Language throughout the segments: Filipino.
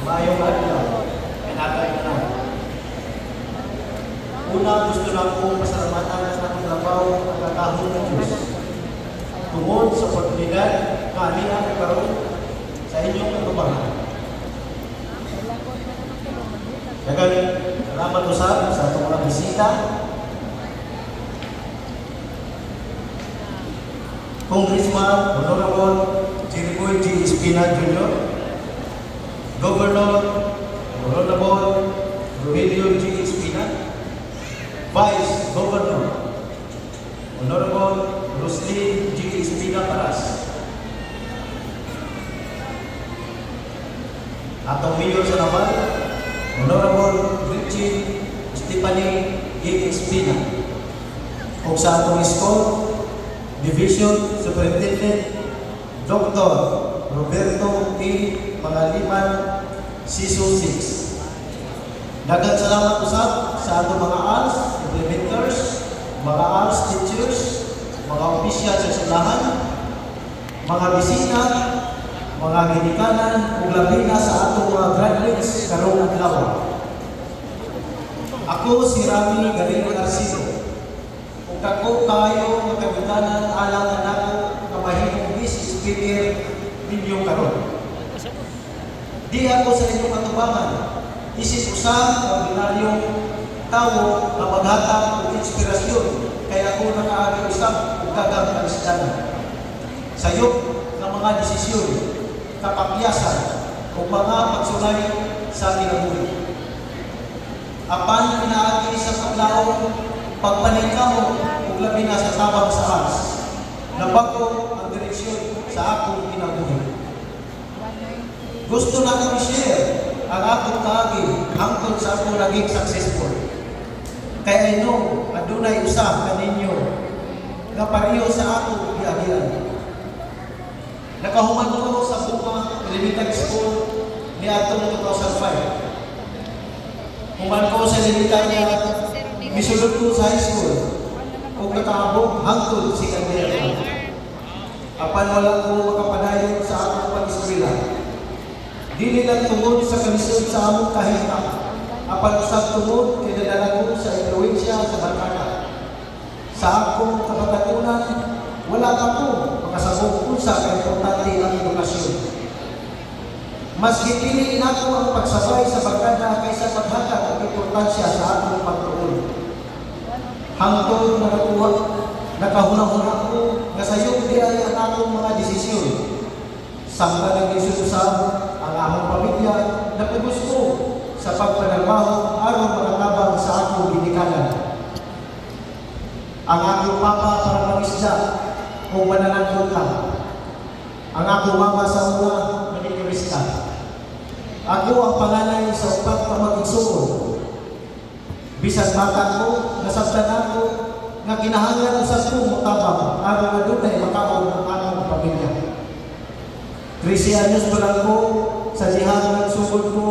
Maayong adlaw. Pinatay na. Una, gusto na akong pasalamatan sa aking labaw ang kakahon ng Diyos. Tungod sa oportunidad na alina kay karon sa inyong katubangan. Dagan salamat usab sa atong mga bisita. Congressman Honorable Jeriboy G. Espina Jr., Governor Honorable Rogelio G. Espina, Vice Governor Honorable Roslyn G. Espina Paras, atong Mayor sa Naval Honorable Richie Stephanie E. Espina, o sa atong school Division Superintendent Dr. Roberto E. Pangaliman, CISO 6. Daghang salamat usab sa atong mga ALS implementers, mga ALS teachers, mga opisyal sa eskwelahan, mga bisita, mga ginikanan, ug labi na sa atong mga graduates karong adlaw. Ako si Rami Garino Arcido. Kung kako kayo magkabitanan alang na nako kamahimong Vice Speaker ninyo karon. Di ako sa inyong katubangan, isip usang ordinaryong tao na maghatag ng inspirasyon, kaya ako nakaagi usap o kagang kalisdanan. Sayop ng mga desisyon, kapakyasan o mga pagsulay sa kinabuhi. Apan pinaagi sa paglaong pagpaningkamot o labi na sa tabang sa ALS, nabago ang direksyon sa akong kinabuhi. Gusto na kami share ang akong kaagi hangtod sa akong naging successful. Kaya ino, adunay usa kaninyo nga pareho sa akong giagian. Nakahuman ko sa Bunga Elementary School ni atong 2005. Human ko sa elementary na misulod ko sa high school o nakahabog hangtod si Kandera. Apan wala ko makapadayon sa akong pag-eskwela. Dili lang tungod sa kalisod sa among kahita, apan usab tungod kay nadala ko sa impluwensya sa barkada. Sa akong kapatakunan, wala pa ko makasabog unsa ka importante ang edukasyon. Mas gipili nako ang pagsabay sa barkada kaysa paghatag ang importansya sa akong pagtuon. Hangtod nakahunahuna ko nga sayong di ay ang akong mga desisyon. Sangka ng isususab ang among pamilya na gusto sa pagpanarbaho aron makatabang sa akong ginikanan. Ang akong papa para mangisda o mananangkot lang. Ang akong mama sa una manikurista. Ako ang panganay sa upat na mag-igsuon. Bisag bata ko, nasabtan ako, nga kinahanglan sa ko matabang aron na dunay makaon ang among pamilya. 13 anyos pa lang ko sa jihad ng sugod ko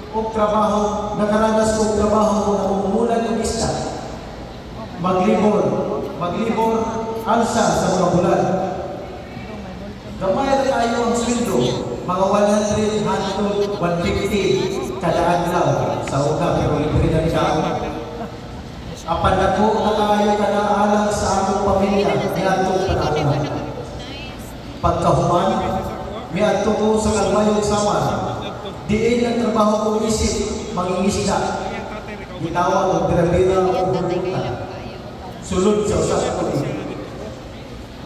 o trabaho, nakaranas ko trabaho na umumulan ng isda. Maglibor, alsa sa mga bulan. Gamay na tayo ang sweldo, mga 100 hangtod 150 kada adlaw sa uga pero libre na siya. Apan ako nakayo kada alang sa akong pamilya niadtong panahon. Pagkahuman, miadto ko sa kalmayong sama. Diin ang trabaho ko isip mangingisda. Gitawag ang birabira o bulunta. Sulod sa usap ko din.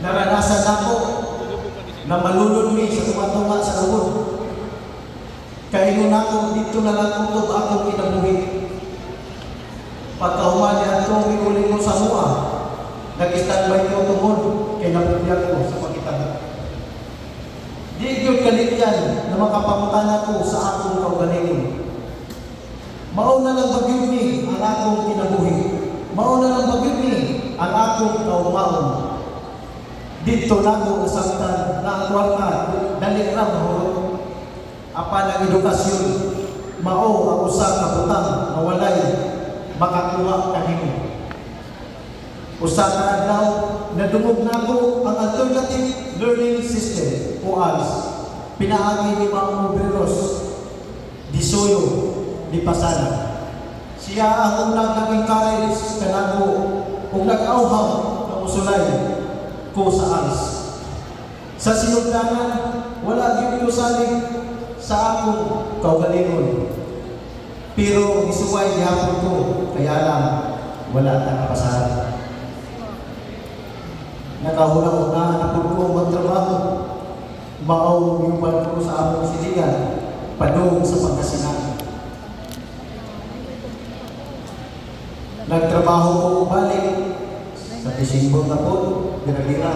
Naranasan ako na malulod mi sa tumatunga sa lubod. Kaingon ako dito na lang kutob akong kinabuhi. Pagkahuman niya itong ikuling mo sa mua, nag-standby ko tungod kay napagyan ko sa pagkitabi. Di yun kaligyan na makapamutan ako sa akong kaugalingon. Mauna lang bagyod ni ang akong kinabuhi. Mauna lang bagyod ni ang akong kaumaon. Dito na ko usaptan na ang kwarta dali ra mahurot. Apan ang edukasyon, mao ang usa ka butang na walay makakuha kanimo. Usa ka adlaw nadungog nako ang alternative learning system o ALS. Pinaagi ni mga obreros Isuyo di Pasana. Siya ang unang nag-encourage kanako ug nag-auhaw ng usulay ko sa ALS. Sa sinugdanan, wala gyud ko salig sa akong kaugalingon. Pero isuway gihapon ko, kaya lang wala na kapasara. Nakahuna-una na po ko magtrabaho. Mao yung ko sa among siligan, padung sa pagkasinan. Nagtrabaho ko balik sa Disyembre na po, gira-gira.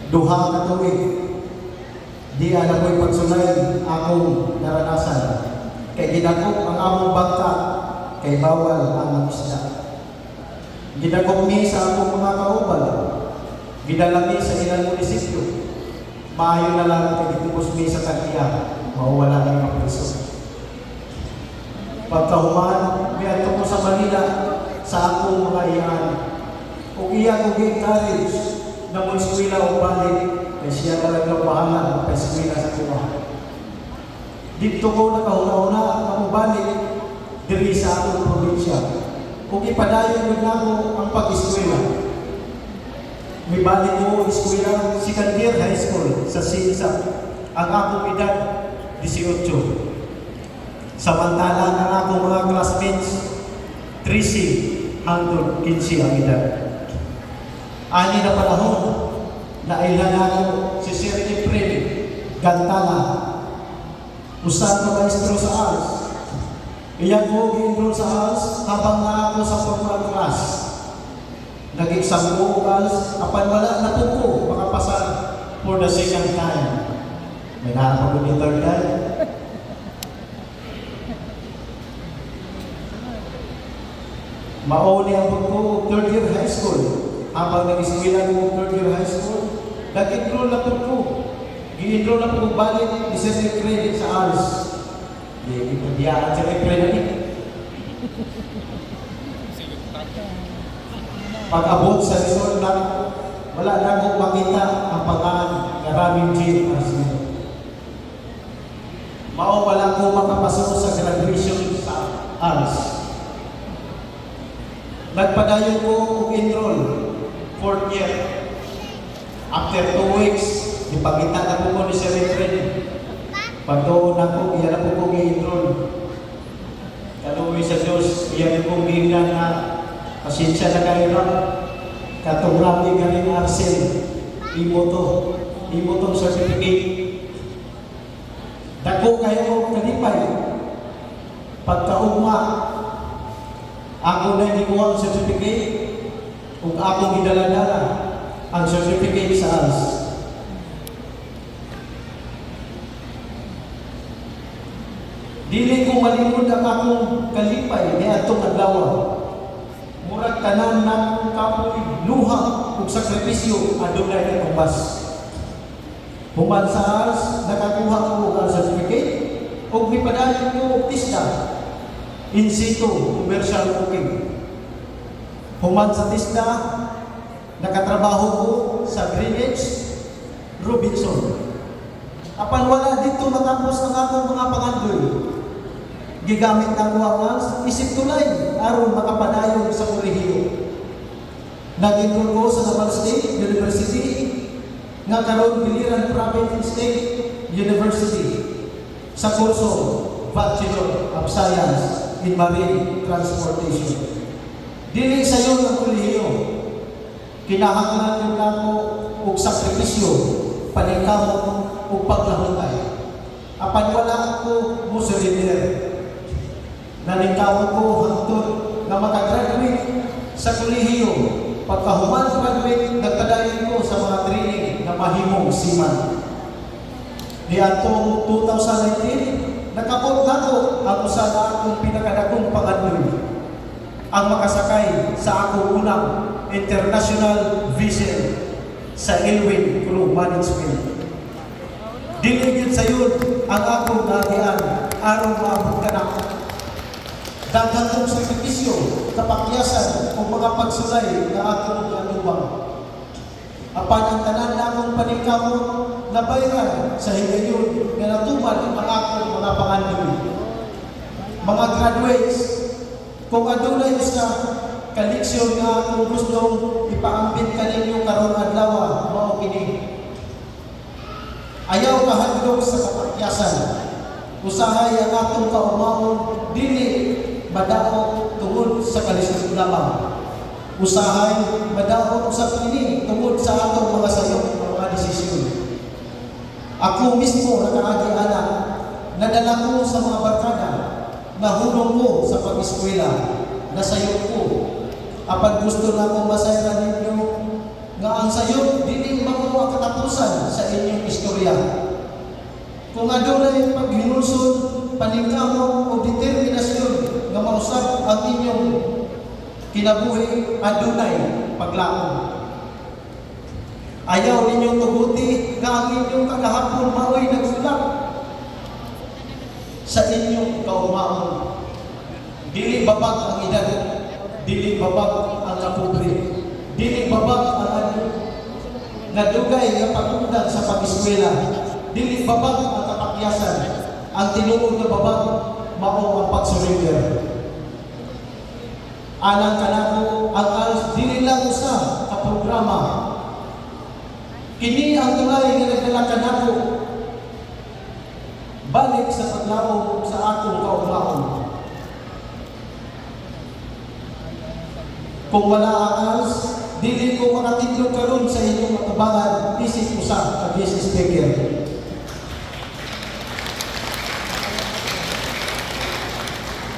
Duha ka tuwig. Di alam ko'y pagsunay akong naranasan. Kay ginagok ang among bangka, kay bawal ang isda. Ginagok mi sa akong mga kaubal. Ginalami sa ilang munisipyo. Maayo na lang kay gitubos mi sa Tagiya, mawala ng mga preso. Pagkahuman, may ato ko sa Manila sa akong mga iyan. Kung iyan ko encourage na mo eskwela o balik, kay siya talagang bahala ng eskwela sa kuha. Dito ko nakahuna-una ang balik diri sa akong probinsya. Kung ipadayon mo na ko ang pag-eskwela, may balik ko eskwela second-year high school sa Sinsa. Ang akong edad, 18. Samantala ang akong mga classmates, 13 hangtod 15 ang edad. Ani na panahon, nailan ako si Sir Efren Gantala, usad na maestro sa ALS. Iyan ko gi-enroll sa ALS habang na ako sa formal class. Nag-exam ko ALS, apan wala na po ko makapasa for the second time. May nakapagod yung third time. Mauni ang ko third year high school. Habang nag-eskwela ko third year high school, nag-enroll na po ko. Gi-enroll na po ko balik ni Sir Efren sa ALS. Hindi ko diyaan Sir Efren na rin. Pag-abot sa resort na, wala na akong makita ang pangalan ng Raming Jean Arsenal. Mao wala ko makapasok sa graduation sa ALS. Nagpadayon ko enroll 4th year. After 2 weeks, ipagkita na po ko ni Sir Efren. Pagdoon ako, iyan na po ko i-enroll. Kaluwi sa Diyos, iyan po bigla na pasensya na kayo lang. Katong Raming Galing Arsen, imotong certificate. Dako kayo kalipay. Pagkaugma, ako na ikuha ang certificate kung akong gidala-dala ang certificate sa ALS. Dili ko malimod ang akong kalipay ni atong adlaw. Murag tanan ng kapoy luha ug sakripisyo adunay na tumbas. Human sa ALS, nakakuha ko ang certificate ug mipadayon ko og tista in situ commercial cooking. Human sa tista, nakatrabaho ko sa Greenwich, Robinson. Apan wala dito matapos ang akong mga pangandoy. Gigamit ng ALS, isip tulay aron makapadayon sa kolehiyo. Nag-enroll ko sa Naval State University nga karon biliran Private State University sa kurso Bachelor of Science in Marine Transportation. Dili sa iyo ang kolehiyo, kinahanglan yung ako og sakripisyo, paningkamot o paglahutay. Apan wala ako mo surrender. Naningkamot ko hangtod na makagraduate sa kolehiyo. Pagkahuman sa graduate, nagpadayon ko sa mga training na mahimong seaman. Di atong 2019, nakapot na ko ang usa na akong pinakadakong pangandoy. Ang makasakay sa akong unang international vessel sa Elwin Crew Management. Diligid sa yun ang akong nagian aron maabot ka na. Daghang kong sakripisyo, kapakyasan o mga pagsulay na akong kanubang. Apan ang tanan na akong paningkamot nabayran sa higayon nga natuman ang akong mga pangandoy. Mga graduates, kung adunay usa ka leksyon nga akong gustong ipaambit kaninyo karon adlaw mao kini. Ayaw kahadlok sa kapakyasan. Usahay ang atong kaumahon dili madaog tungod sa kalisod lamang. Usahay madaog usab kini tungod sa atong mga sayop mga desisyon. Ako mismo nakaagi anak, nadala ko sa mga barkada, nahulong ko sa pag-eskwela, nasayop ko. Apan gusto na akong masayran ninyo nga ang sayop dili makuha katapusan sa inyong istorya. Kung adunay paghinulsod, paningkamot o determinasyon nga mausab ang inyong kinabuhi, adunay paglaom. Ayaw ninyong tuguti nga ang inyong kagahapon mao'y nagsulak sa inyong kaumahon. Dili babag ang edad, dili babag ang kapobre, dili babag ang ano, nadugay nga pagtungdan sa pag-eskwela, dili babag ang kapakyasan, ang tinuod na babag mao ang pag-surrender. Alang kanako ang alas dili lang usa ka programa. Kini ang tulay nga nagdala kanako balik sa paglaom sa atong kaugmaon. Kung wala ang alas, dili ko makatidlog karon sa inyong matubangan bisig usa ka business speaker.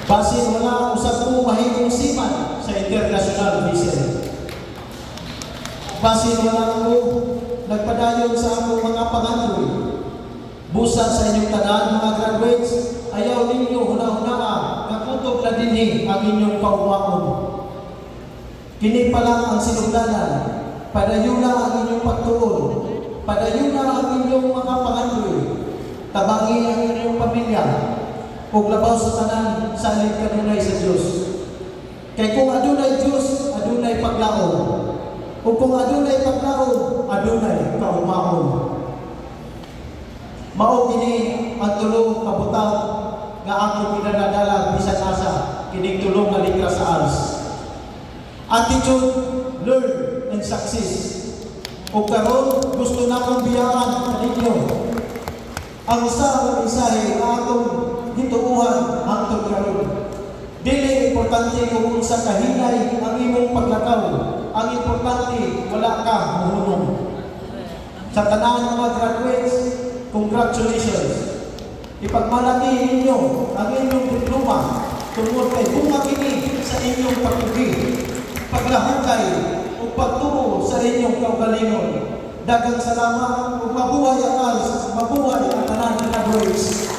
Basin wala usab ko mahimong siman sa international vessel. Basin wala ko nagpadayon sa akong mga pangandoy. Busa sa inyong tanan mga graduates, ayaw ninyo huna-hunaa nga kutob na dinhi ang inyong kaugmaon. Kini pa lang ang sinugdanan, padayon na ang inyong pagtuon, padayon na ang inyong mga pangandoy, tabangi ang inyong pamilya, ug labaw sa tanan salig kanunay sa Dios. Kay kung adunay Dios, adunay paglaom. Ug kung adunay paglaom, adunay kaumahon. Mao kini ang tulo ka butang nga akong pinadadala bisan asa kining tulo ka litra sa ALS. Attitude, learn, and success. Ug karon gusto na kong biyaan kaninyo ang usa ka mensahe nga atong hituuhan hangtod karon. Dili importante kung unsa ka hinay ang imong paglakaw. Ang importante wala ka mahunong. Sa tanan mga graduates, congratulations. Ipagmalaki ninyo ang inyong diploma tungod kay bunga kini sa inyong pagtugi, paglahukay o pagtuo sa inyong kaugalingon. Daghang salamat ug mabuhay ang ALS, mabuhay ang tanan graduates.